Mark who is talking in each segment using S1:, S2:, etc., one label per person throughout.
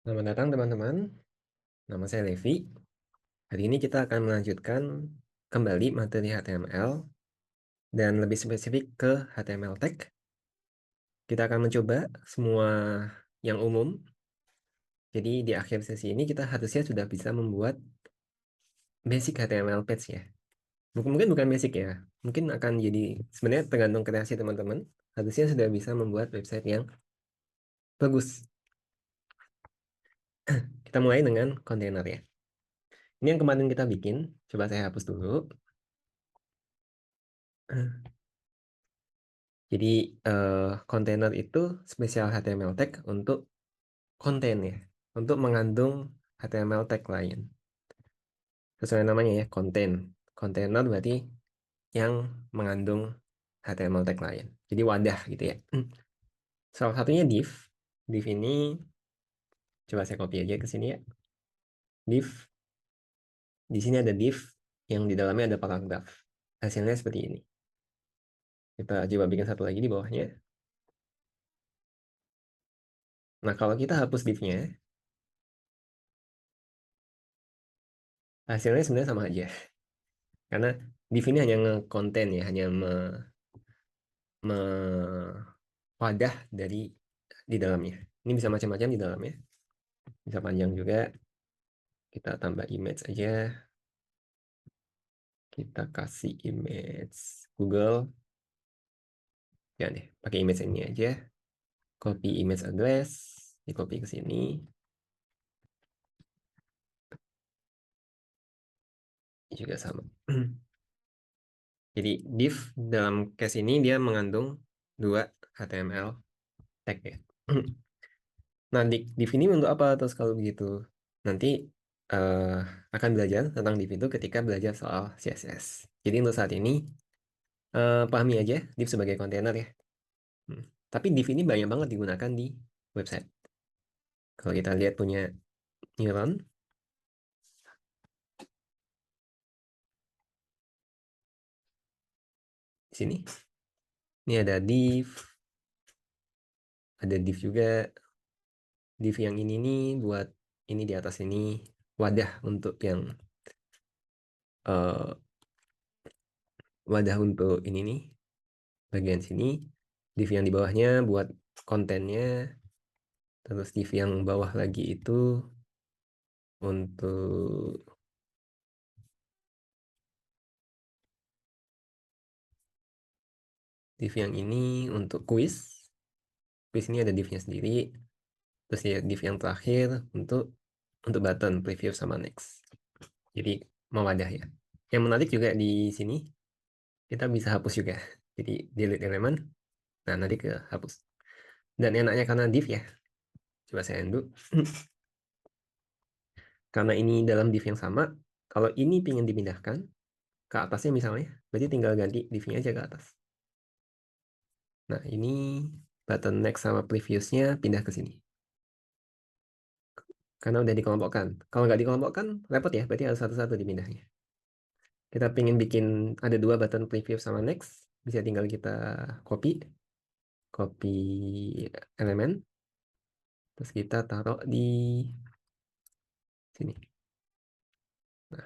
S1: Selamat datang teman-teman, nama saya Levi. Hari ini kita akan melanjutkan kembali materi HTML dan lebih spesifik ke HTML tag. Kita akan mencoba semua yang umum. Jadi di akhir sesi ini kita harusnya sudah bisa membuat basic HTML page ya. Mungkin bukan basic ya, mungkin akan jadi sebenarnya tergantung kreasi teman-teman. Harusnya sudah bisa membuat website yang bagus. Kita mulai dengan kontainer ya. Ini yang kemarin kita bikin, coba saya hapus dulu. Jadi kontainer itu spesial HTML tag untuk konten ya, untuk mengandung HTML tag lain. Sesuai namanya ya, konten. Kontainer berarti yang mengandung HTML tag lain. Jadi wadah gitu ya. Salah satunya div. Div ini coba saya copy aja ke sini ya. Div. Di sini ada div yang di dalamnya ada paragraf. Hasilnya seperti ini. Kita coba bikin satu lagi di bawahnya. Nah, kalau kita hapus divnya, hasilnya sebenarnya sama aja. Karena div ini hanya nge-konten ya, hanya wadah dari di dalamnya. Ini bisa macam-macam di dalamnya. Bisa panjang juga. Kita tambah image aja. Kita kasih image Google. Ya deh, pakai image ini aja. Copy image address. Di copy ke sini. Ini juga sama. Jadi div dalam case ini dia mengandung dua HTML tag ya. Nah, div ini untuk apa terus kalau begitu? Nanti eh, akan belajar tentang div itu ketika belajar soal CSS. Jadi untuk saat ini pahami aja div sebagai kontainer ya. Hmm. Tapi div ini banyak banget digunakan di website. Kalau kita lihat punya Neuron, di sini. Ini ada div juga. Div yang ini nih buat ini di atas ini wadah untuk yang eh, wadah untuk ini nih bagian sini. Div yang di bawahnya buat kontennya. Terus div yang bawah lagi itu untuk div yang ini untuk quiz. Quiz ini ada divnya sendiri. Terus ya div yang terakhir untuk button preview sama next. Jadi mewadah ya. Yang menarik juga di sini kita bisa hapus juga. Jadi delete elemen. Nah, nanti ke hapus. Dan enaknya karena div ya. Coba saya undo. Karena ini dalam div yang sama, kalau ini ingin dipindahkan ke atasnya misalnya, berarti tinggal ganti divnya aja ke atas. Nah, ini button next sama previewsnya pindah ke sini. Karena udah dikelompokkan. Kalau nggak dikelompokkan, repot ya, berarti harus satu-satu dipindahnya. Kita pengen bikin ada dua button preview sama next, bisa tinggal kita copy, copy elemen, terus kita taruh di sini. Nah,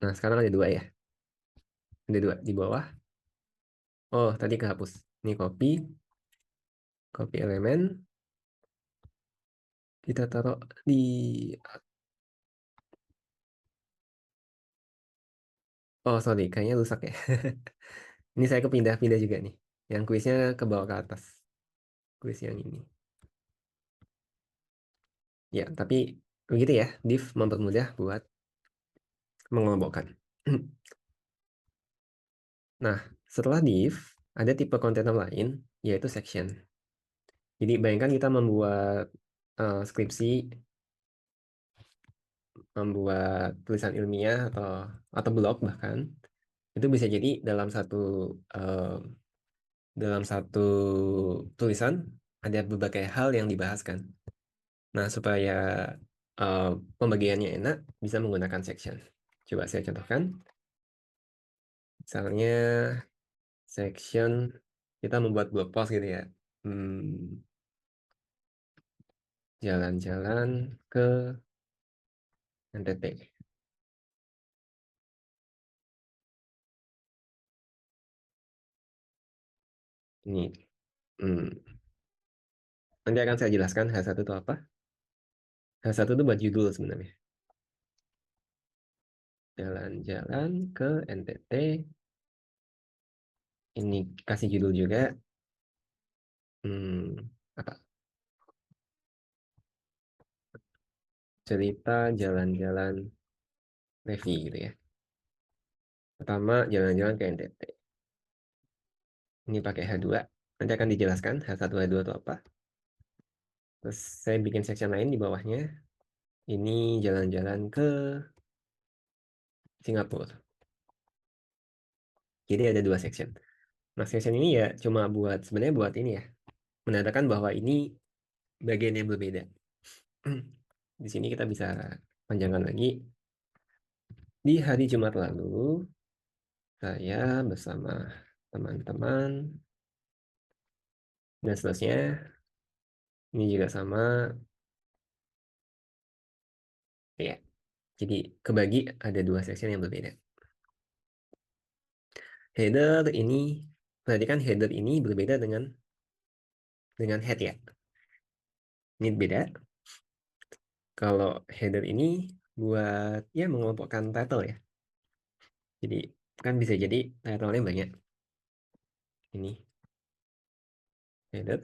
S1: nah sekarang ada dua ya, ada dua di bawah. Oh, tadi kehapus. Ini copy elemen, kita taruh di. Oh, sorry, kayaknya rusak ya. Ini saya kepindah-pindah juga nih. Yang kuisnya ke bawah ke atas. Kuis yang ini. Ya, tapi begitu ya. Div mempermudah buat mengelompokkan. Nah, setelah div, ada tipe kontainer lain, yaitu section. Jadi bayangkan kita membuat skripsi, membuat tulisan ilmiah atau blog bahkan, itu bisa jadi eh, dalam satu tulisan ada berbagai hal yang dibahaskan. Nah, supaya eh, pembagiannya enak, bisa menggunakan section. Coba saya contohkan. Misalnya section kita membuat blog post gitu ya. Hmm, jalan-jalan ke NTT. Ini hmm, nanti akan saya jelaskan H1 itu apa. H1 itu buat judul sebenarnya. Jalan-jalan ke NTT. Ini kasih judul juga. Apa? Cerita jalan-jalan Levi gitu ya. Pertama, jalan-jalan ke NTT. Ini pakai H2. Nanti akan dijelaskan H1, H2 itu apa. Terus saya bikin section lain di bawahnya. Ini jalan-jalan ke Singapura. Jadi ada dua section. Nah, section ini ya cuma buat sebenarnya buat ini ya, menandakan bahwa ini bagian yang berbeda. Di sini kita bisa panjangkan lagi. Di hari Jumat lalu, saya bersama teman-teman dan seterusnya. Ini juga sama, ya. Jadi kebagi ada dua section yang berbeda. Header ini, perhatikan header ini berbeda dengan head ya. Ini beda. Kalau header ini buat ya mengelompokkan title ya. Jadi kan bisa jadi title-nya banyak. Ini header.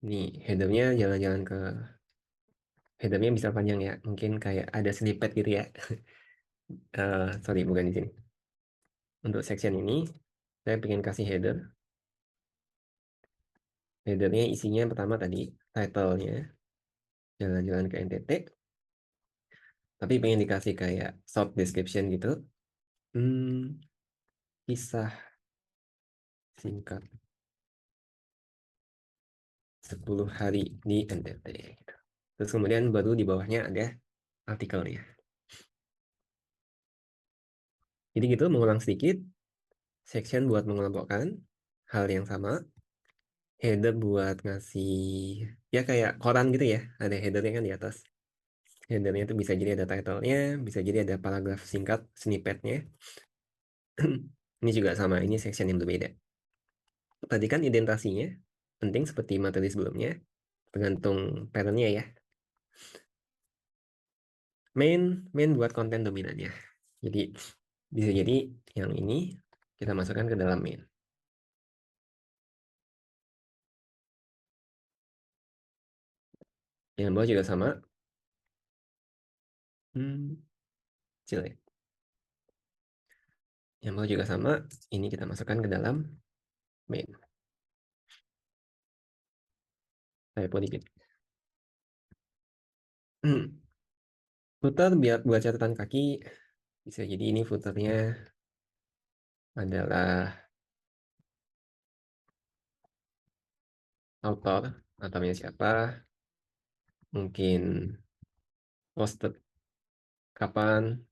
S1: Ini headernya jalan-jalan ke headernya bisa panjang ya. Mungkin kayak ada snippet gitu ya. Sorry, bukan di sini. Untuk section ini, saya pengen kasih header. Headernya isinya pertama tadi, title-nya, jalan-jalan ke NTT. Tapi pengen dikasih kayak short description gitu. Hmm, Kisah singkat 10 hari di NTT. Gitu. Terus kemudian baru di bawahnya ada artikelnya. Jadi gitu, mengulang sedikit. Section buat mengelompokkan hal yang sama. Header buat ngasih ya kayak koran gitu ya, ada headernya kan di atas. Headernya itu bisa jadi ada title-nya, bisa jadi ada paragraf singkat snippetnya. Ini juga sama, ini section yang berbeda. Tadi kan indentasinya penting seperti materi sebelumnya, tergantung pattern-nya ya. Main buat konten dominannya. Jadi bisa jadi yang ini kita masukkan ke dalam main. Yang bawah juga sama. Kecil ya. Yang bawah juga sama. Ini kita masukkan ke dalam main. Typo dikit. Footer buat catatan kaki. Bisa jadi ini footernya adalah author, autornya siapa, mungkin posted kapan,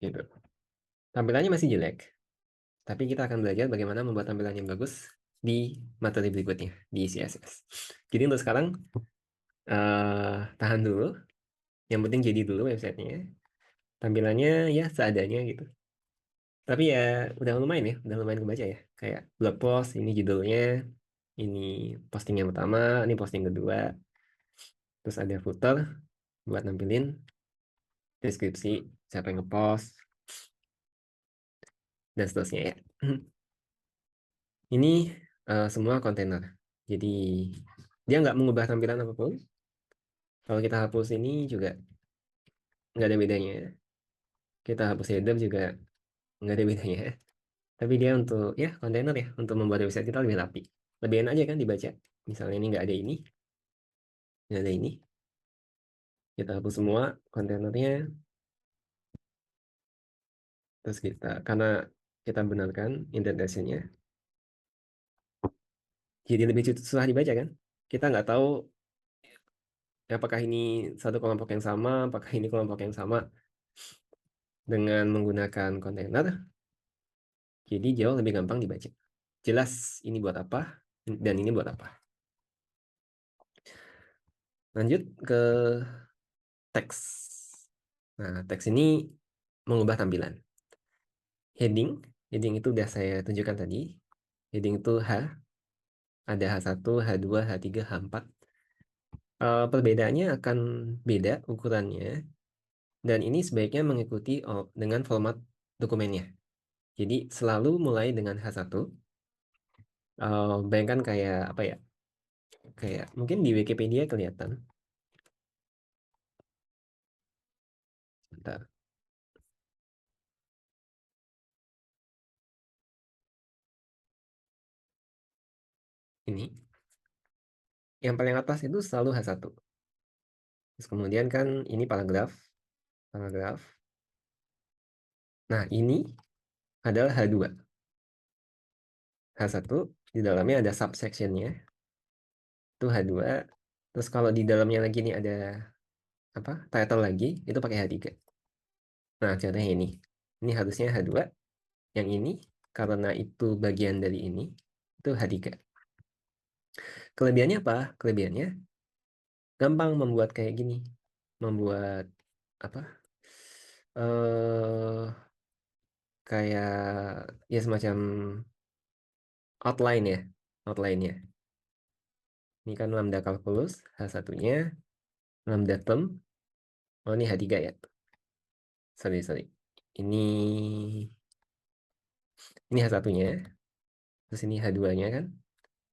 S1: gitu. Tampilannya masih jelek, tapi kita akan belajar bagaimana membuat tampilan yang bagus di materi berikutnya, di CSS. Jadi untuk sekarang, tahan dulu. Yang penting jadi dulu websitenya. Tampilannya ya seadanya gitu. Tapi ya udah lumayan ya, udah lumayan kebaca ya. Kayak blog post, ini judulnya, ini posting yang pertama, ini posting kedua. Terus ada footer buat nampilin deskripsi siapa yang ngepost dan seterusnya ya. Ini semua kontainer. Jadi dia nggak mengubah tampilan apapun. Kalau kita hapus ini juga nggak ada bedanya. Kita hapus header juga nggak ada bedanya. Tapi dia untuk ya kontainer ya, untuk membuat website kita lebih rapi. Lebih enak aja kan dibaca. Misalnya ini nggak ada ini, nggak ada ini. Kita hapus semua kontainernya. Terus kita, karena kita benarkan indentasinya, jadi lebih susah dibaca kan. Kita nggak tahu apakah ini satu kelompok yang sama, apakah ini kelompok yang sama dengan menggunakan kontainer, jadi jauh lebih gampang dibaca. Jelas ini buat apa, dan ini buat apa. Lanjut ke teks. Nah, teks ini mengubah tampilan. Heading itu udah saya tunjukkan tadi. Heading itu H, ada H1, H2, H3, H4. Perbedaannya akan beda ukurannya, dan ini sebaiknya mengikuti dengan format dokumennya. Jadi selalu mulai dengan H1. Bayangkan kayak apa ya? Kayak mungkin di Wikipedia kelihatan. Bentar. Ini. Yang paling atas itu selalu H1. Terus kemudian kan ini paragraf. Paragraf. Nah, ini adalah H2. H1 di dalamnya ada subsectionnya. Itu H2. Terus kalau di dalamnya lagi nih ada apa? Title lagi, itu pakai H3. Nah, contohnya ini. Ini harusnya H2. Yang ini karena itu bagian dari ini, itu H3. Kelebihannya apa? Kelebihannya gampang membuat kayak gini. Membuat apa? Eh kayak ya semacam outline ya, outline-nya. Ini kan lambda calculus, H1-nya, lambda term. Oh, ini H3 ya. Sorry. Ini ini H1-nya, terus ini H2-nya kan.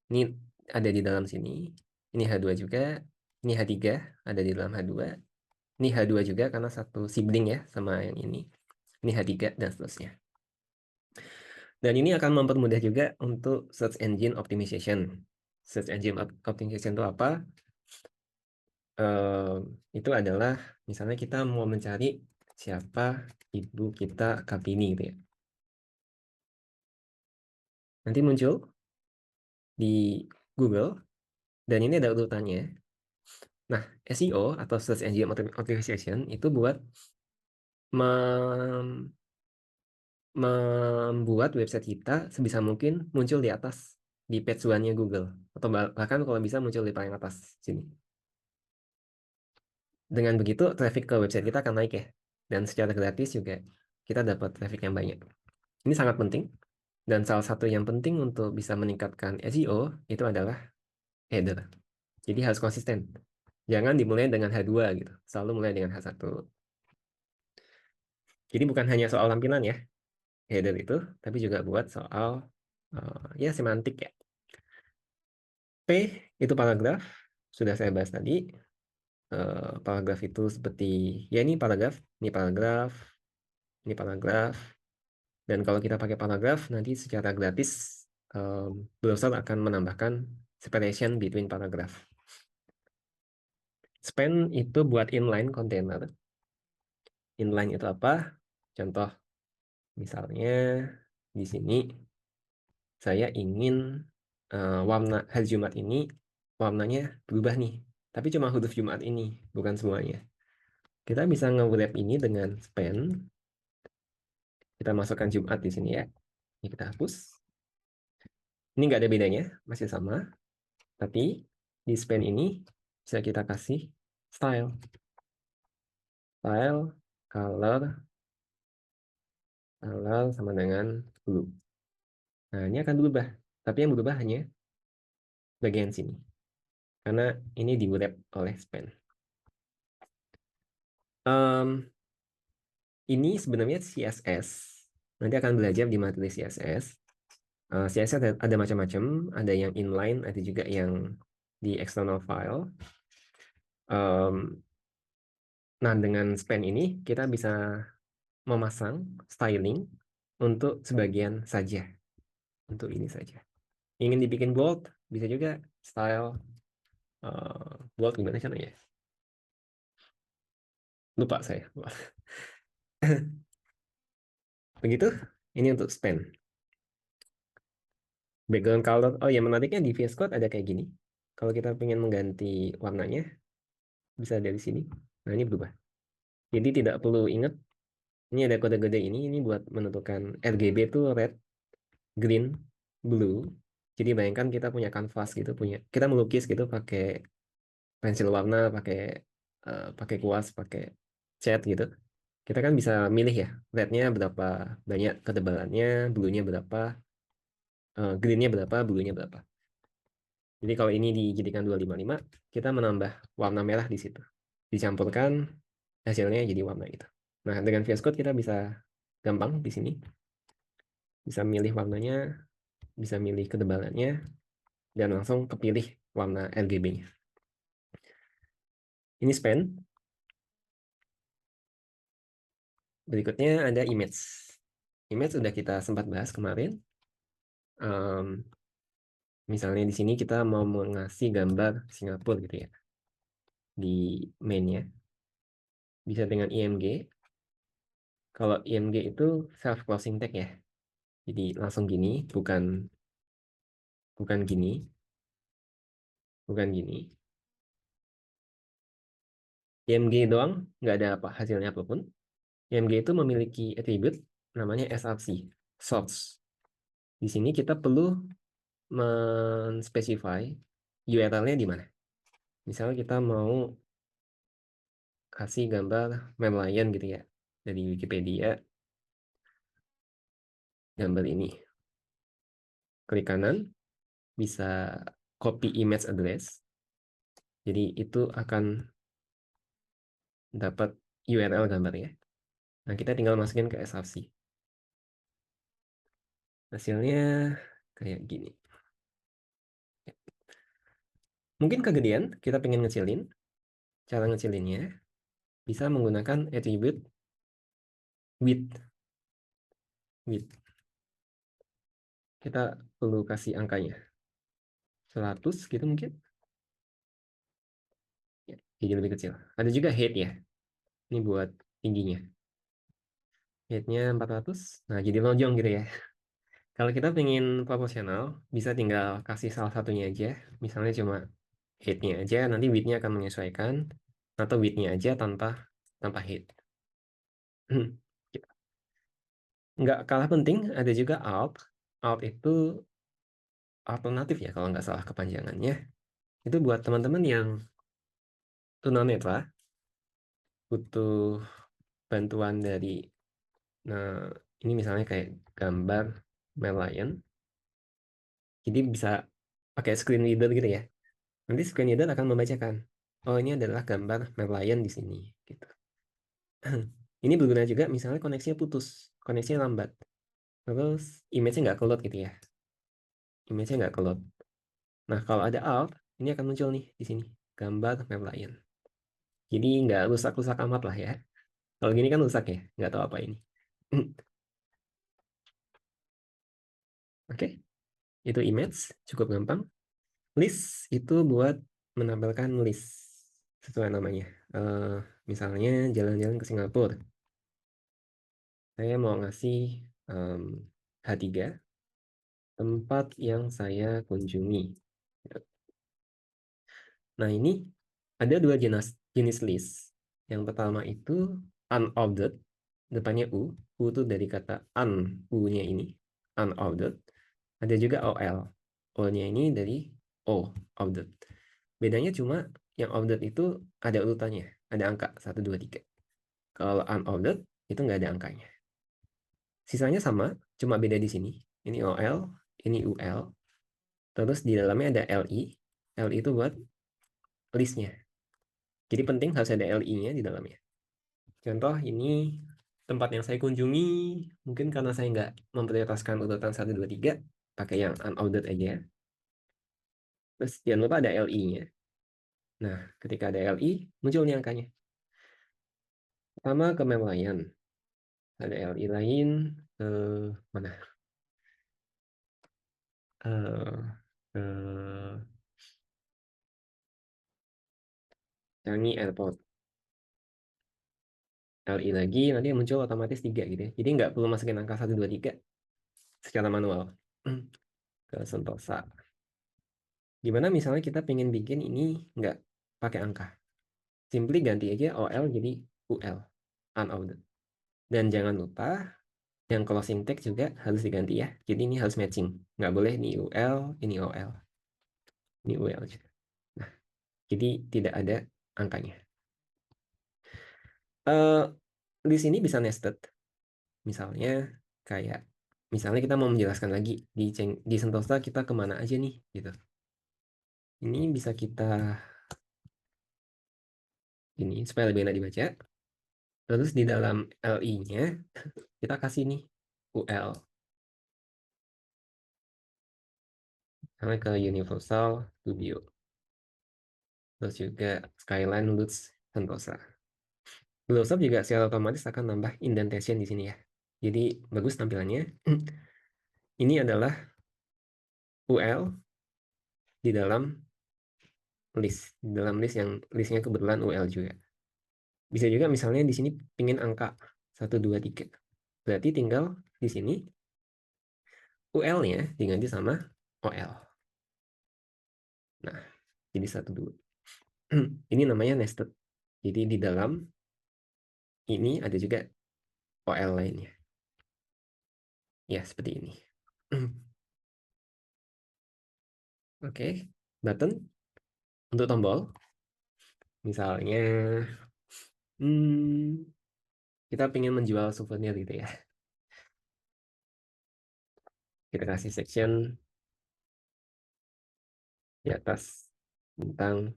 S1: Ini ada di dalam sini. Ini H2 juga. Ini H3 ada di dalam H2. Ini H2 juga karena satu sibling ya sama yang ini. Ini H3 dan seterusnya. Dan ini akan mempermudah juga untuk search engine optimization. Search engine optimization itu apa? Itu adalah misalnya kita mau mencari siapa ibu kita Kartini gitu ya. Nanti muncul di Google dan ini ada urutannya. Nah, SEO atau Search Engine Optimization itu buat membuat website kita sebisa mungkin muncul di atas di page one-nya Google atau bahkan kalau bisa muncul di paling atas sini. Dengan begitu traffic ke website kita akan naik ya, dan secara gratis juga kita dapat traffic yang banyak. Ini sangat penting, dan salah satu yang penting untuk bisa meningkatkan SEO itu adalah header. Jadi harus konsisten. Jangan dimulai dengan H2 gitu, selalu mulai dengan H1. Jadi bukan hanya soal tampilan ya, header itu, tapi juga buat soal ya semantik ya. P itu paragraf, sudah saya bahas tadi. Paragraf itu seperti ya ini paragraf, ini paragraf, ini paragraf. Dan kalau kita pakai paragraf nanti secara gratis browser akan menambahkan separation between paragraph. Span itu buat inline container. Inline itu apa? Contoh, misalnya di sini saya ingin warna hari Jumat ini warnanya berubah nih, tapi cuma huruf Jumat ini, bukan semuanya. Kita bisa nge-wrap ini dengan span. Kita masukkan Jumat di sini ya. Ini kita hapus. Ini nggak ada bedanya, masih sama. Tapi di span ini bisa kita kasih style. Style, color sama dengan blue. Nah, ini akan berubah. Tapi yang berubah hanya bagian sini. Karena ini di-wrap oleh span. Ini sebenarnya CSS. Nanti akan belajar di materi CSS. CSS ada macam-macam. Ada yang inline, ada juga yang di external file. Nah, dengan span ini kita bisa memasang styling untuk sebagian saja. Untuk ini saja. Ingin dibikin bold, bisa juga style bold gimana caranya? Lupa saya. Begitu, ini untuk span. Background color, oh ya menariknya di VS Code ada kayak gini. Kalau kita ingin mengganti warnanya, bisa dari sini. Nah, ini berubah. Jadi tidak perlu ingat, ini ada kode-kode ini buat menentukan RGB itu red, green, blue. Jadi bayangkan kita punya kanvas gitu, kita melukis gitu pakai pensil warna, pakai kuas, pakai cat gitu. Kita kan bisa milih ya, rednya berapa banyak ketebalannya, blue-nya berapa, green-nya berapa, blue-nya berapa. Jadi kalau ini dijadikan 255, kita menambah warna merah di situ. Dicampurkan, hasilnya jadi warna itu. Nah, dengan VS Code kita bisa gampang di sini. Bisa milih warnanya, bisa milih ketebalannya, dan langsung kepilih warna RGB-nya. Ini span. Berikutnya ada image. Image sudah kita sempat bahas kemarin. Misalnya di sini kita mau mengasih gambar Singapura gitu ya. Di main-nya. Bisa dengan IMG. Kalau IMG itu self closing tag ya. Jadi langsung gini, bukan gini, bukan gini. IMG doang, nggak ada apa hasilnya apapun. IMG itu memiliki atribut namanya SRC, source. Di sini kita perlu menspesify URL-nya di mana. Misalnya kita mau kasih gambar Merlion gitu ya, dari Wikipedia, gambar ini. Klik kanan, bisa copy image address. Jadi itu akan dapat URL gambarnya. Nah, kita tinggal masukin ke SRC. Hasilnya kayak gini. Mungkin kegedean, kita pengen ngecilin. Cara ngecilinnya bisa menggunakan atribut width. Width. Kita perlu kasih angkanya. 100 gitu mungkin. Ya, jadi lebih kecil. Ada juga height ya. Ini buat tingginya. Height-nya 400. Nah, jadi lonjong gitu ya. Kalau kita pengen proporsional, bisa tinggal kasih salah satunya aja. Misalnya cuma height-nya aja, nanti width-nya akan menyesuaikan. Atau width-nya aja tanpa height. Nggak kalah penting, ada juga alt. Alt itu alternatif ya kalau nggak salah kepanjangannya. Itu buat teman-teman yang tunanetra, butuh bantuan dari, nah ini misalnya kayak gambar Merlion, jadi bisa pakai screen reader gitu ya. Nanti screen reader akan membacakan, oh ini adalah gambar Merlion di sini. Gitu. Ini berguna juga misalnya koneksinya putus, koneksinya lambat. Terus image-nya nggak keload gitu ya. Image-nya nggak keload. Nah, kalau ada alt, ini akan muncul nih di sini, gambar Merlion. Jadi nggak rusak-rusak amat lah ya. Kalau gini kan rusak ya, nggak tahu apa ini. Oke, itu image, cukup gampang. List itu buat menampilkan list sesuai namanya. Misalnya jalan-jalan ke Singapura. Saya mau ngasih H3, tempat yang saya kunjungi. Nah, ini ada dua jenis list. Yang pertama itu unordered, depannya U. U itu dari kata un, U-nya ini, unordered. Ada juga OL. O-nya ini dari O, ordered. Bedanya cuma yang ordered itu ada urutannya, ada angka 1, 2, 3. Kalau unordered itu nggak ada angkanya. Sisanya sama, cuma beda di sini. Ini OL, ini UL. Terus di dalamnya ada LI. LI itu buat listnya. Jadi penting harus ada LI-nya di dalamnya. Contoh ini tempat yang saya kunjungi, mungkin karena saya nggak memprioritaskan urutan 1, 2, 3, pakai yang unordered aja. Terus jangan lupa ada LI-nya. Nah, ketika ada LI, muncul nih angkanya. Pertama ke Merlion. Ada LI lain, mana? Ke Changi Airport. LI lagi, nanti muncul otomatis 3 gitu ya. Jadi nggak perlu masukin angka 1, 2, 3 secara manual. Ke Sentosa. Gimana misalnya kita pengen bikin ini nggak pakai angka. simply ganti aja OL jadi UL, unordered. Dan jangan lupa yang closing tag juga harus diganti ya. Jadi ini harus matching. Nggak boleh ini UL, ini OL. Ini UL juga. Nah, jadi tidak ada angkanya. Di sini bisa nested. Misalnya kayak, misalnya kita mau menjelaskan lagi di Sentosa kita kemana aja nih, gitu. Ini bisa kita ini supaya lebih enak dibaca. Terus di dalam LI-nya kita kasih nih UL. Sampai ke Universal Studio. Terus juga Skyline Lutz Sentosa. Close up juga secara otomatis akan nambah indentation di sini ya. Jadi bagus tampilannya. Ini adalah UL di dalam list yang listnya kebetulan UL juga. Bisa juga misalnya di sini pingin angka 1, 2, 3. Berarti tinggal di sini UL-nya diganti sama OL. Nah, jadi 1, 2. Ini namanya nested. Jadi di dalam ini ada juga OL lainnya. Ya, seperti ini. Oke, button untuk tombol. Misalnya, kita pengen menjual souvenir gitu ya. Kita kasih section di atas tentang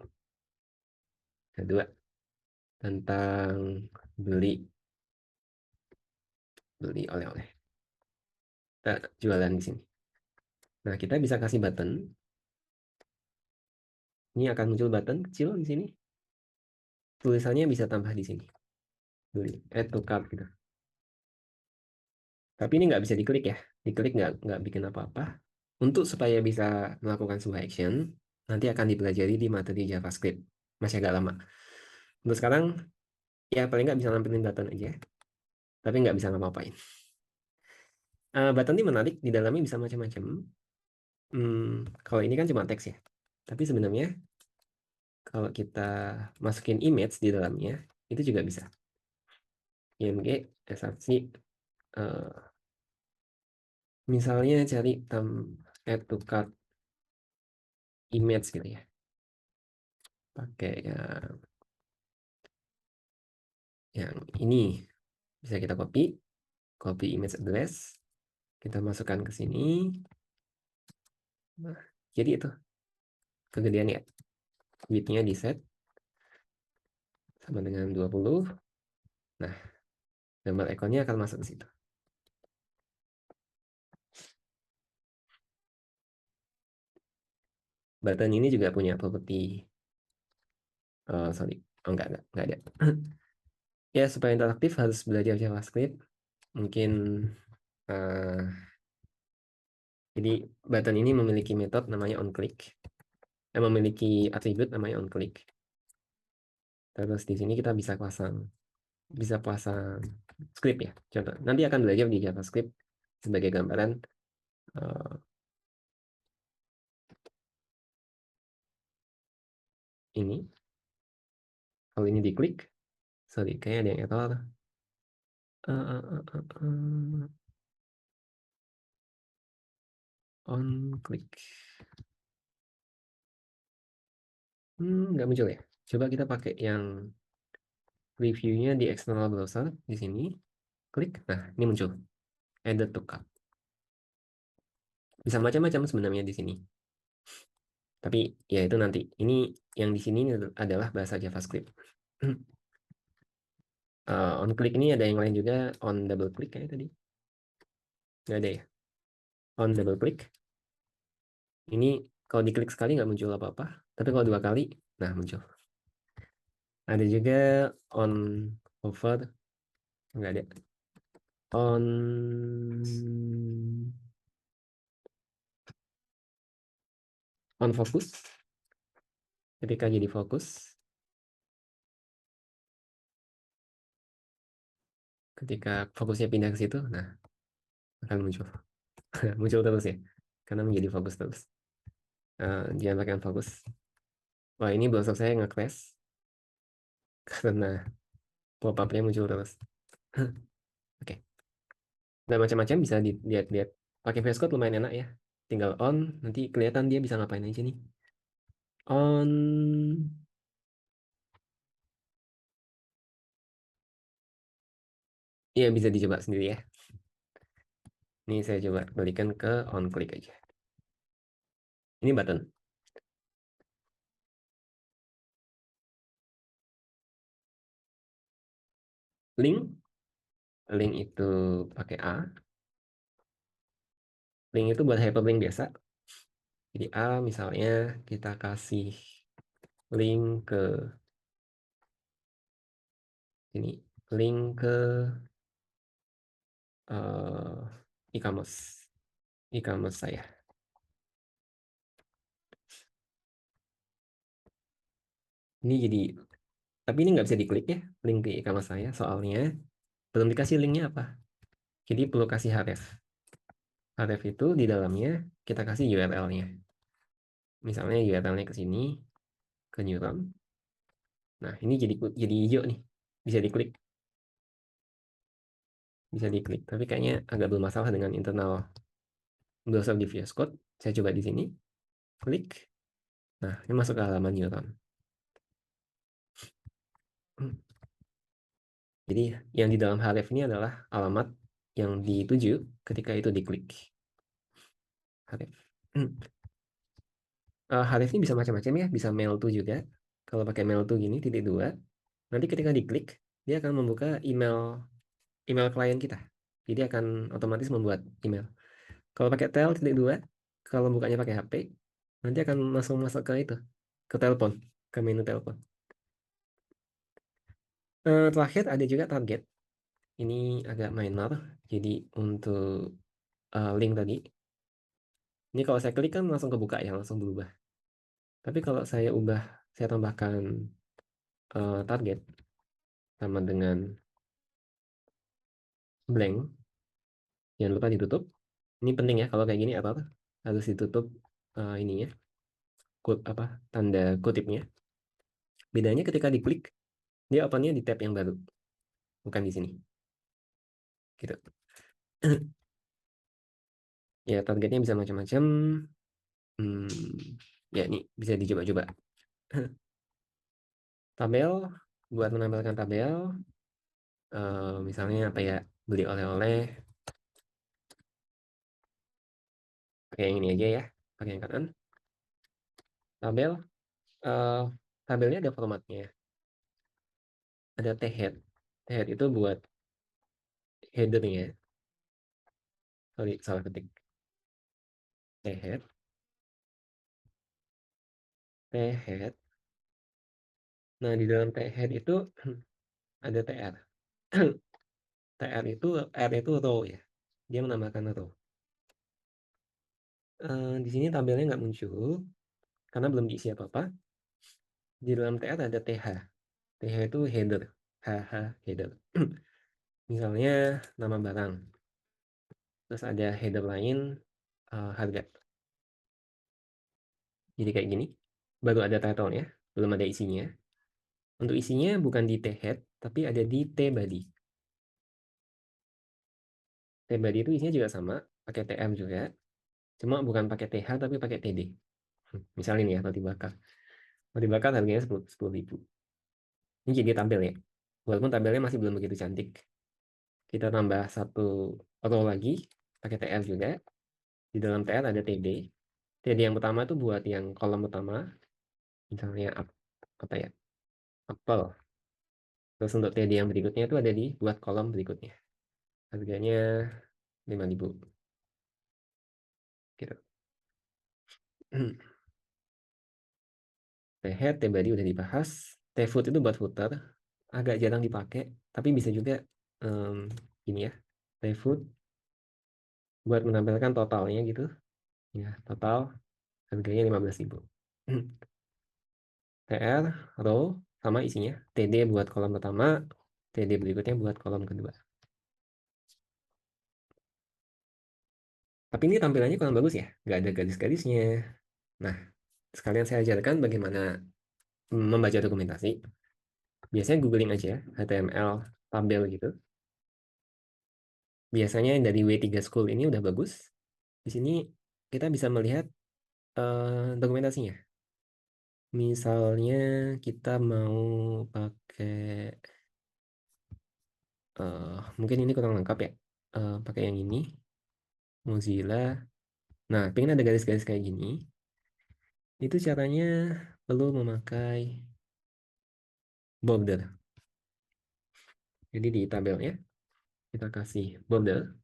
S1: kedua, tentang beli oleh-oleh. Kita jualan di sini. Nah, kita bisa kasih button. Ini akan muncul button kecil di sini. Tulisannya bisa tambah di sini. Beli, add to cart gitu. Tapi ini nggak bisa diklik ya. Diklik nggak bikin apa-apa. Untuk supaya bisa melakukan sebuah action, nanti akan dipelajari di materi JavaScript. Masih agak lama. Untuk sekarang, ya paling nggak bisa nampilin button aja. Tapi nggak bisa ngapa-ngapain. Button ini menarik, di dalamnya bisa macam-macam. Kalau ini kan cuma teks ya. Tapi sebenarnya kalau kita masukin image di dalamnya, itu juga bisa. IMG, src, misalnya cari add to cart image gitu ya. Pakai yang ini. Bisa kita copy image address, kita masukkan ke sini. Nah, jadi itu kegedean ya. Width-nya di set sama dengan 20. Nah, gambar ekornya akan masuk ke situ. Button ini juga punya properti, sorry, enggak ada. Ya, supaya interaktif harus belajar JavaScript. Mungkin jadi button ini memiliki metode namanya onClick. Memiliki atribut namanya onClick. Terus di sini kita bisa pasang script ya. Contoh, nanti akan belajar di JavaScript sebagai gambaran. Ini kalau ini diklik, sorry, kayaknya ada yang error. On click, nggak muncul ya. Coba kita pakai yang reviewnya di external browser di sini. Klik, nah ini muncul. Added to cart. Bisa macam-macam sebenarnya di sini. Tapi ya itu nanti. Ini yang di sini adalah bahasa JavaScript. On click ini ada yang lain juga. On double click kayak tadi. Nggak ada ya. On double click. Ini kalau diklik sekali nggak muncul apa-apa. Tapi kalau 2 kali, nah muncul. Ada juga on hover. Nggak ada. On focus. Ketika jadi fokus. Ketika fokusnya pindah ke situ, nah akan muncul. Muncul terus ya. Karena menjadi fokus terus. Jangan pakai fokus. Wah, ini browser saya nge-crash. karena pop-up-nya muncul terus. Oke, dan macam-macam bisa dilihat-lihat. Pakai VS Code lumayan enak ya. Tinggal on, nanti kelihatan dia bisa ngapain aja nih. On, ya bisa dicoba sendiri ya. Ini saya coba balikan ke on click aja. Ini button. Link, link itu pakai A. Link itu buat hyperlink biasa. Jadi A misalnya kita kasih link ke ini, link ke e-commerce, e-commerce saya. Ini jadi, tapi ini nggak bisa diklik ya, link ke e-commerce saya, soalnya belum dikasih linknya apa. Jadi perlu kasih href. Href itu di dalamnya kita kasih URL-nya. Misalnya URL-nya ke sini, ke Neuron. Nah, ini jadi hijau nih. Bisa diklik. Bisa diklik. Tapi kayaknya agak bermasalah dengan internal browser di VS Code. Saya coba di sini. Klik. Nah, ini masuk ke halaman Neuron. Jadi yang di dalam href ini adalah alamat yang dituju ketika itu diklik. Href. Href ini bisa macam-macam ya. Bisa mail to juga. Kalau pakai mail to gini, titik dua. Nanti ketika diklik, dia akan membuka email klien kita. Jadi akan otomatis membuat email. Kalau pakai tel titik dua, kalau bukanya pakai HP, nanti akan langsung masuk ke itu, ke telepon, ke menu telepon. Terakhir ada juga target. Ini agak minor. Jadi untuk link tadi, ini kalau saya klik kan langsung kebuka ya, langsung berubah. Tapi kalau saya tambahkan target sama dengan blank, jangan lupa ditutup. Ini penting ya kalau kayak gini apa harus ditutup ininya, apa tanda kutipnya. Bedanya ketika diklik, dia opennya di tab yang baru, bukan di sini. Gitu. Ya targetnya bisa macam-macam. Ya ini bisa dicoba-coba. Tabel, buat menampilkan tabel, misalnya apa ya, beli oleh-oleh, pakai yang ini aja ya, pakai yang kanan. Tabel, eh, tabelnya ada formatnya, ada t-head. T-head itu buat headernya. Sorry, salah ketik. T-head, T-head. Nah, di dalam T-head itu ada TR. TR itu, R itu row ya. Dia menambahkan row. Di sini tabelnya nggak muncul karena belum diisi apa-apa. Di dalam TR ada TH. TH itu header. HH header. Misalnya nama barang. Terus ada header lain harga. Jadi kayak gini. Baru ada title-nya, belum ada isinya. Untuk isinya bukan di T-head, tapi ada di T-body. T-body itu isinya juga sama, pakai TM juga. Cuma bukan pakai TH, tapi pakai TD. Misalnya nih ya, roti bakar. Roti bakar harganya 10.000. Ini jadi tampil ya. Walaupun tabelnya masih belum begitu cantik. Kita tambah satu row lagi, pakai TR juga. Di dalam TR ada TD. TD yang pertama itu buat yang kolom pertama. Misalnya apa ya, apel. Terus untuk TD yang berikutnya itu ada di buat kolom berikutnya. Harganya 5.000. Gitu. T-head, T-body udah dibahas. T-foot itu buat footer. Agak jarang dipakai, tapi bisa juga gini ya. T-foot buat menampilkan totalnya gitu. Ya, total harganya 15.000. TR, row, sama isinya. TD buat kolom pertama, TD berikutnya buat kolom kedua. Tapi ini tampilannya kurang bagus ya. Nggak ada garis-garisnya. Nah, sekalian saya ajarkan bagaimana membaca dokumentasi. Biasanya googling aja HTML tabel gitu. Biasanya dari W3 School ini udah bagus. Di sini kita bisa melihat dokumentasinya. Misalnya kita mau pakai mungkin ini kurang lengkap ya. Pakai yang ini Mozilla. Nah, pengen ada garis-garis kayak gini. Itu caranya perlu memakai border. Jadi di tabelnya kita kasih border.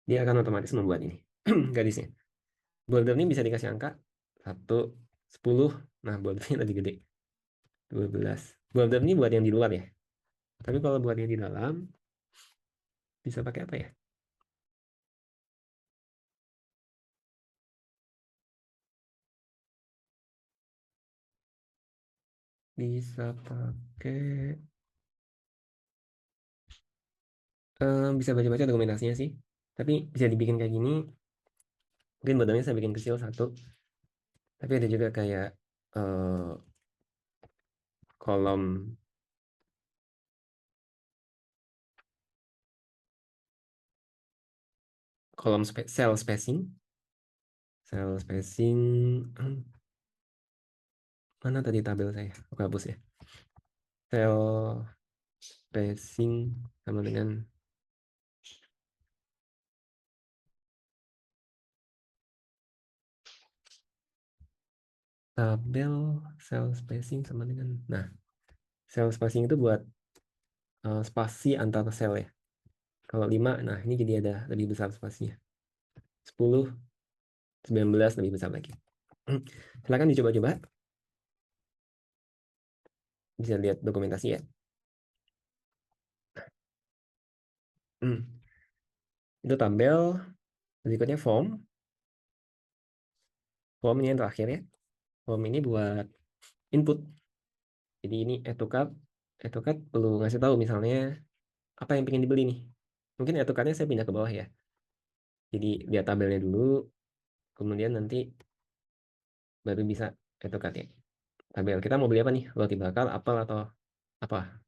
S1: Dia akan otomatis membuat ini garisnya. Border ini bisa dikasih angka 1, 10. Nah, bordernya lebih gede. 12. Border ini buat yang di luar ya. Tapi kalau buat yang di dalam, bisa pakai apa ya? Bisa pakai... bisa baca-baca dokumentasinya sih. Tapi bisa dibikin kayak gini. Mungkin bordernya saya bikin kecil 1. Tapi ada juga kayak eh, kolom kolom cell spacing. Cell spacing... Mana tadi tabel saya? Aku hapus ya. Cell spacing sama dengan tabel cell spacing sama dengan... Nah, cell spacing itu buat spasi antar sel ya. Kalau 5, nah ini jadi ada lebih besar spasinya. 10, 19 lebih besar lagi. Silakan dicoba-coba. Bisa lihat dokumentasi ya. Itu tabel. Berikutnya form. Form ini yang terakhir ya. Form ini buat input. Jadi ini add to cart. Add to cart perlu ngasih tahu misalnya apa yang pengen dibeli nih. Mungkin add to cart-nya saya pindah ke bawah ya. Jadi lihat tabelnya dulu. Kemudian nanti baru bisa add to cart ya. Tabel kita mau beli apa nih? Roti bakar, apel atau apa?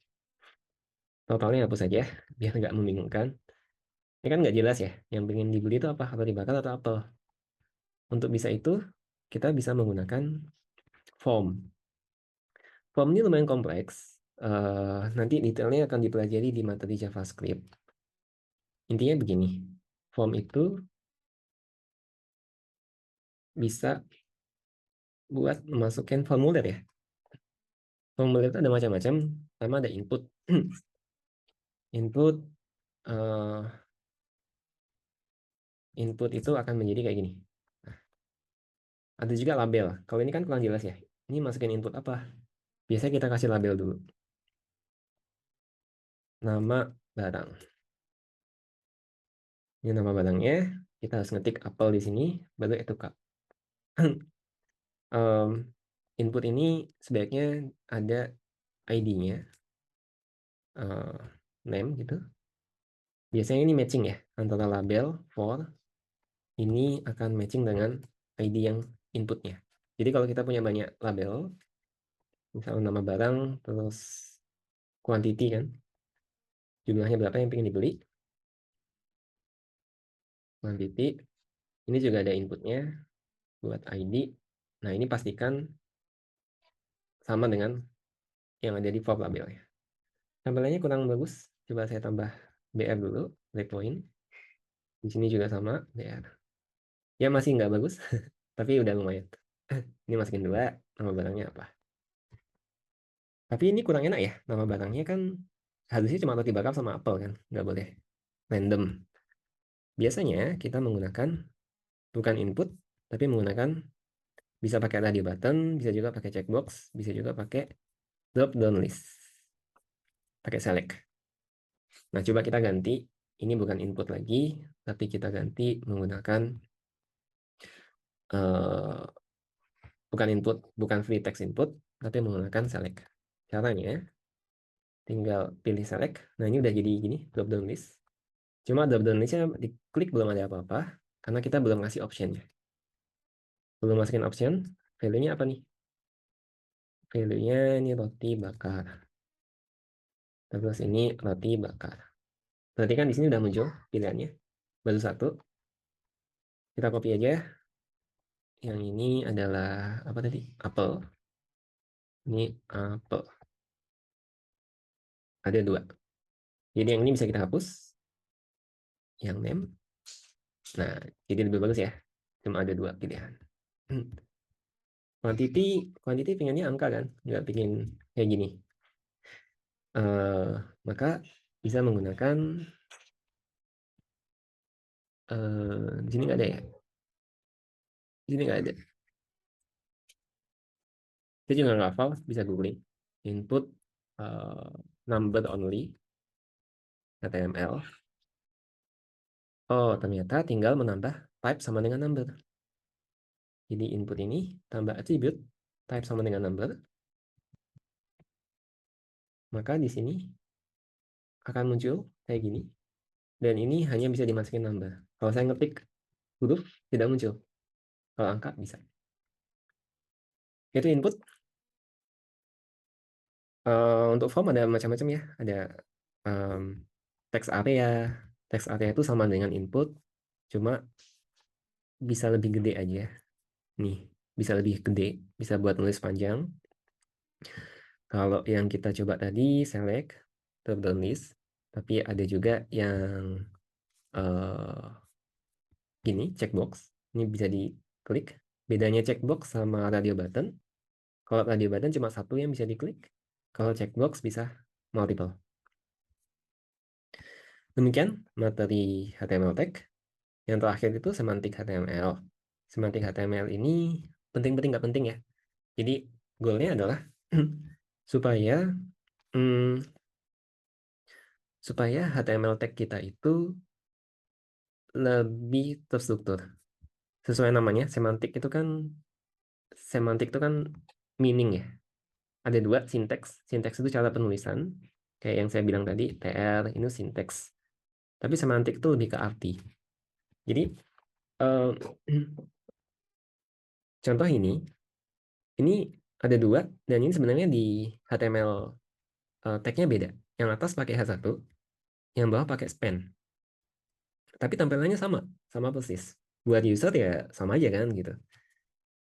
S1: Totalnya hapus saja biar nggak membingungkan. Ini kan nggak jelas ya. Yang pengen dibeli itu apa? Roti bakar atau apel? Untuk bisa itu, kita bisa menggunakan form. Form ini lumayan kompleks. Nanti detailnya akan dipelajari di materi JavaScript. Intinya begini, form itu bisa buat memasukkan formulir ya. Formulir itu ada macam-macam. Pertama ada input. Input eh, input itu akan menjadi kayak gini. Nah, ada juga label. Kalau ini kan kurang jelas ya. Ini masukin input apa? Biasanya kita kasih label dulu. Nama barang. Ini nama barangnya. Kita harus ngetik apel di sini, baru itu kak. Input ini sebaiknya ada ID-nya, name gitu. Biasanya ini matching ya antara label for ini akan matching dengan ID yang inputnya. Jadi kalau kita punya banyak label, misalnya nama barang terus quantity kan, jumlahnya berapa yang ingin dibeli, quantity, ini juga ada inputnya buat ID. Nah ini pastikan sama dengan yang ada di for labelnya. Tampilannya kurang bagus, coba saya tambah BR dulu, breakpoint. Di sini juga sama BR. Ya masih nggak bagus, tapi udah lumayan. Ini masukin 2, nama barangnya apa. Tapi ini kurang enak ya, nama barangnya kan harusnya cuma roti bakar sama apel kan, nggak boleh random. Biasanya kita menggunakan bukan input, tapi menggunakan bisa pakai radio button, bisa juga pakai checkbox, bisa juga pakai drop down list, pakai select. Nah coba kita ganti, ini bukan input lagi, tapi kita ganti menggunakan bukan input, bukan free text input, tapi menggunakan select. Caranya tinggal pilih select. Nah ini udah jadi gini drop down list. Cuma drop down listnya diklik belum ada apa-apa karena kita belum ngasih optionnya. Belum masukin option, value-nya apa nih? value-nya ini roti bakar. Terus ini roti bakar. Berarti kan di sini udah muncul pilihannya. Baru satu. Kita copy aja. Yang ini adalah apa tadi? Apel. Ini apel. Ada dua. Jadi yang ini bisa kita hapus. Yang name. Nah, jadi lebih bagus ya. Cuma ada dua pilihan. Quantity pengennya angka kan, nggak pingin kayak gini. Maka bisa menggunakan di sini nggak ada ya. Di sini nggak ada. Saya juga nggak hafal, bisa googling. Input number only HTML. Oh, ternyata tinggal menambah type sama dengan number. Jadi input ini tambah attribute type sama dengan number. Maka di sini akan muncul kayak gini. Dan ini hanya bisa dimasukin number. Kalau saya ngetik huruf, tidak muncul. Kalau angka, bisa. Itu input. Untuk form ada macam-macam ya. Ada text area. Text area itu sama dengan input. Cuma bisa lebih gede aja. Nih, bisa lebih gede. Bisa buat nulis panjang. Kalau yang kita coba tadi, select, drop list. Tapi ada juga yang gini, checkbox. Ini bisa diklik. Bedanya checkbox sama radio button. Kalau radio button cuma satu yang bisa diklik. Kalau checkbox bisa multiple. Demikian materi HTML tag. Yang terakhir itu semantik HTML. Semantik HTML ini penting-penting nggak penting ya. Jadi goalnya adalah supaya supaya HTML tag kita itu lebih terstruktur. Sesuai namanya, semantik itu kan meaning ya. Ada dua, sinteks. Sinteks itu cara penulisan. Kayak yang saya bilang tadi, TR, ini sinteks. Tapi semantik itu lebih ke arti. Jadi, eh, contoh ini ada dua, dan ini sebenarnya di HTML tag-nya beda. Yang atas pakai H1, yang bawah pakai span. Tapi tampilannya sama persis. Buat user ya sama aja kan gitu.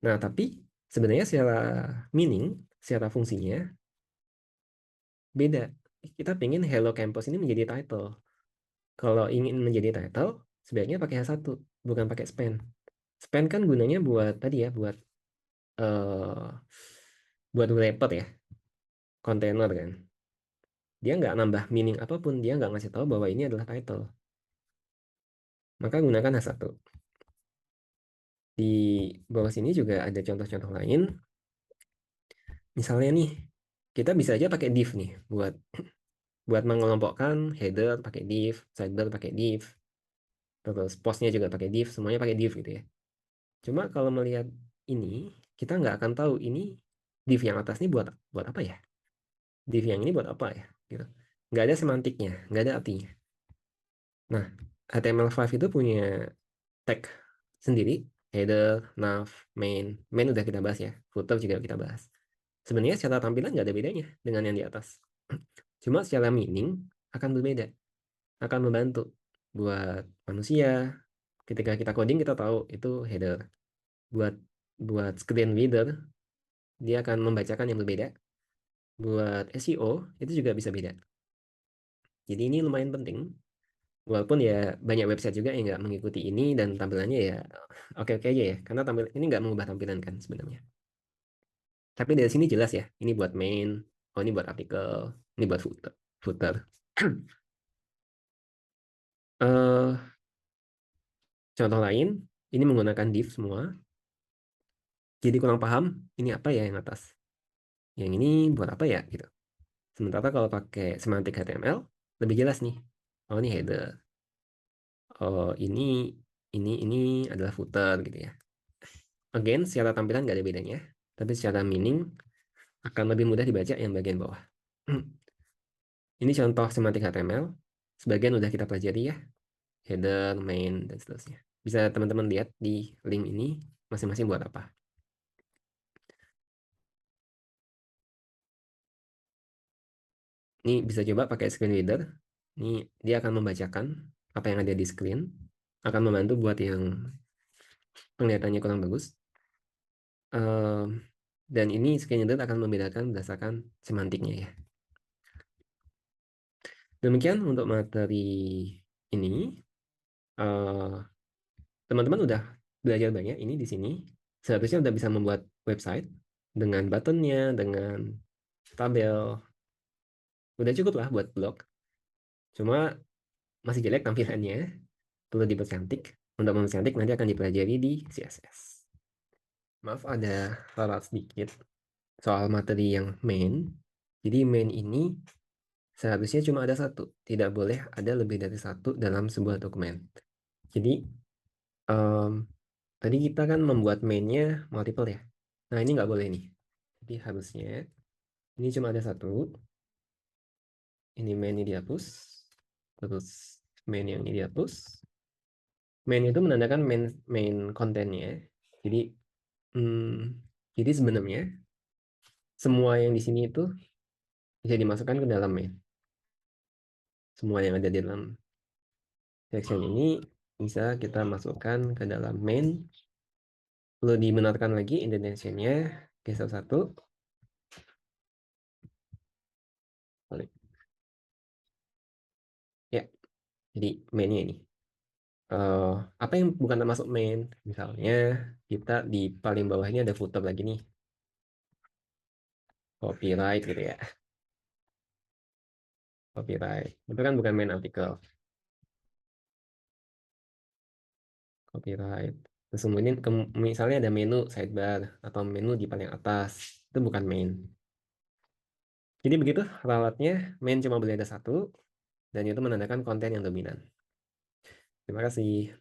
S1: Nah, tapi sebenarnya secara meaning, secara fungsinya beda. Kita pengen Hello Campus ini menjadi title. Kalau ingin menjadi title, sebaiknya pakai H1, bukan pakai span. Span kan gunanya buat tadi ya, eh, buat wrapper ya, kontainer kan. Dia nggak nambah meaning apapun, dia nggak ngasih tahu bahwa ini adalah title. Maka gunakan H1. Di bawah sini juga ada contoh-contoh lain. Misalnya nih, kita bisa aja pakai div nih buat mengelompokkan header pakai div, sidebar pakai div, terus postnya juga pakai div, semuanya pakai div gitu ya. Cuma kalau melihat ini, kita nggak akan tahu ini div yang atas ini buat buat apa ya, div yang ini buat apa ya, gitu. Nggak ada semantiknya, nggak ada artinya. Nah, HTML5 itu punya tag sendiri, header, nav, main udah kita bahas ya, footer juga kita bahas. Sebenarnya secara tampilan nggak ada bedanya dengan yang di atas. Cuma secara meaning akan berbeda, akan membantu buat manusia. Ketika kita coding kita tahu itu header. Buat buat screen reader dia akan membacakan yang berbeda. Buat SEO itu juga bisa beda. Jadi ini lumayan penting. Walaupun ya banyak website juga yang nggak mengikuti ini dan tampilannya ya oke-oke aja ya. Karena tampil ini nggak mengubah tampilan kan sebenarnya. Tapi dari sini jelas ya. Ini buat main. Oh ini buat artikel. Ini buat footer. eh Contoh lain, ini menggunakan div semua. Jadi kurang paham, ini apa ya yang atas? Yang ini buat apa ya gitu. Sementara kalau pakai semantik HTML, lebih jelas nih. Oh ini header. Oh ini adalah footer gitu ya. Again, secara tampilan nggak ada bedanya. Tapi secara meaning akan lebih mudah dibaca yang bagian bawah. Ini contoh semantik HTML. Sebagian udah kita pelajari ya. Header, main, dan seterusnya. Bisa teman-teman lihat di link ini masing-masing buat apa. Ini bisa coba pakai screen reader. Ini dia akan membacakan apa yang ada di screen, akan membantu buat yang penglihatannya kurang bagus. Dan ini screen reader akan membedakan berdasarkan semantiknya ya. Demikian untuk materi ini. Teman-teman udah belajar banyak ini di sini. Seharusnya udah bisa membuat website dengan buttonnya, dengan tabel. Udah cukup lah buat blog. Cuma masih jelek tampilannya, perlu dipercantik. Untuk mempercantik nanti akan dipelajari di CSS. Maaf ada salah sedikit soal materi yang main. Jadi main ini seharusnya cuma ada satu, tidak boleh ada lebih dari satu dalam sebuah dokumen. Jadi tadi kita kan membuat mainnya multiple ya. Nah ini nggak boleh nih. Jadi harusnya ini cuma ada satu. Ini main ini dihapus. Terus main yang ini dihapus. Main itu menandakan main kontennya. Jadi jadi sebenarnya semua yang di sini itu bisa dimasukkan ke dalam main. Semua yang ada di dalam section ini bisa kita masukkan ke dalam main. Perlu dibenarkan lagi indentationnya geser satu. Balik. Ya, jadi mainnya ini. Apa yang bukan termasuk main? Misalnya kita di paling bawah ini ada footer lagi nih, copyright gitu ya. Copyright itu kan bukan main artikel. Copyright. Terus kemudian misalnya ada menu sidebar atau menu di paling atas, itu bukan main. Jadi begitu ralatnya, main cuma boleh ada satu, dan itu menandakan konten yang dominan. Terima kasih.